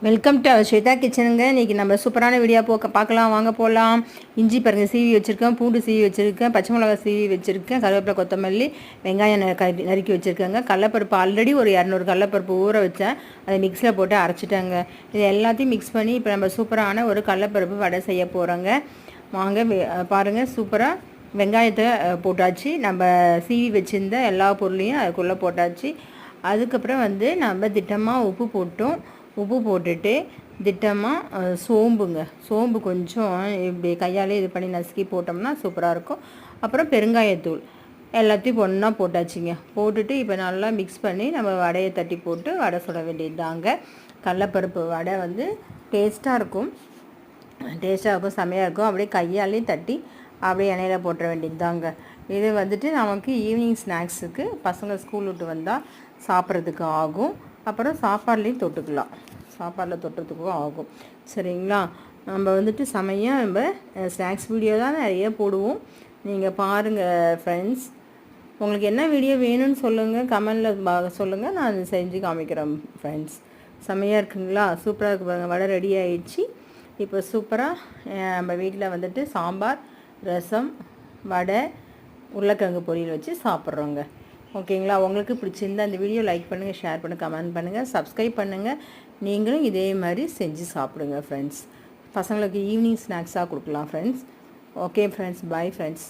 Welcome to Shweta கிச்சனுங்க. இன்றைக்கி நம்ம சூப்பரான வீடியோ பார்க்கலாம் வாங்க போகலாம். இஞ்சி பாருங்கள் சீவி வச்சுருக்கேன், பூண்டு சீவி வச்சுருக்கேன், பச்சை மிளகா சீவி வச்சுருக்கேன், கருவேப்பிலை கொத்தமல்லி வெங்காயம் நறுக்கி வச்சுருக்கேங்க. கடலப்பருப்பு ஆல்ரெடி ஒரு 200 கடலப்பருப்பு ஊற வச்சேன், அதை மிக்ஸில் போட்டு அரைச்சிட்டேங்க. இது எல்லாத்தையும் மிக்ஸ் பண்ணி இப்போ நம்ம சூப்பரான ஒரு கடலப்பருப்பு வடை செய்ய போகிறோங்க. வாங்க பாருங்கள். சூப்பராக வெங்காயத்தை போட்டாச்சு, நம்ம சீவி வச்சுருந்த எல்லா பொருளையும் அதுக்குள்ளே போட்டாச்சு. அதுக்கப்புறம் நம்ம திட்டமாக உப்பு போட்டுட்டு திட்டமாக சோம்பு கொஞ்சம் இப்படி கையாலே இது பண்ணி நசுக்கி போட்டோம்னா சூப்பராக இருக்கும். அப்புறம் பெருங்காயத்தூள் எல்லாத்தையும் ஒன்றா போட்டாச்சுங்க. போட்டுட்டு இப்போ நல்லா மிக்ஸ் பண்ணி நம்ம வடையை தட்டி போட்டு வடை சுட வேண்டியது தாங்க. கடலப்பருப்பு வடை டேஸ்ட்டாக இருக்கும், செம்மையாக இருக்கும். அப்படியே கையாலே தட்டி அப்படியே எண்ணெயில் போட்டுற வேண்டியது தாங்க. இது நமக்கு ஈவினிங் ஸ்நாக்ஸுக்கு பசங்க ஸ்கூல் விட்டு வந்தால் சாப்பிட்றதுக்கு ஆகும். அப்புறம் சாப்பாடுலேயும் தொட்டுறதுக்கும் ஆகும். சரிங்களா? நம்ம செமையாக நம்ம ஸ்நாக்ஸ் வீடியோ தான் நிறைய போடுவோம். நீங்கள் பாருங்கள் ஃப்ரெண்ட்ஸ். உங்களுக்கு என்ன வீடியோ வேணும்னு சொல்லுங்கள், கமெண்டில் சொல்லுங்கள், நான் செஞ்சு காமிக்கிறேன் ஃப்ரெண்ட்ஸ். செமையாக இருக்குங்களா? சூப்பராக இருக்குது பாருங்கள். வடை ரெடி ஆகிடுச்சு. இப்போ சூப்பராக நம்ம வீட்டில் சாம்பார், ரசம், வடை, உருளைக்கிழங்கு பொரியல் வச்சு சாப்பிட்றோங்க. ஓகேங்களா? உங்களுக்கு பிடிச்சிருந்தா இந்த வீடியோ லைக் பண்ணுங்கள், ஷேர் பண்ணுங்கள், கமெண்ட் பண்ணுங்கள், சப்ஸ்கிரைப் பண்ணுங்கள். நீங்களும் இதே மாதிரி செஞ்சு சாப்பிடுங்க ஃப்ரெண்ட்ஸ். பசங்களுக்கு ஈவினிங் ஸ்நாக்ஸாக கொடுக்கலாம் friends. Okay friends, bye friends.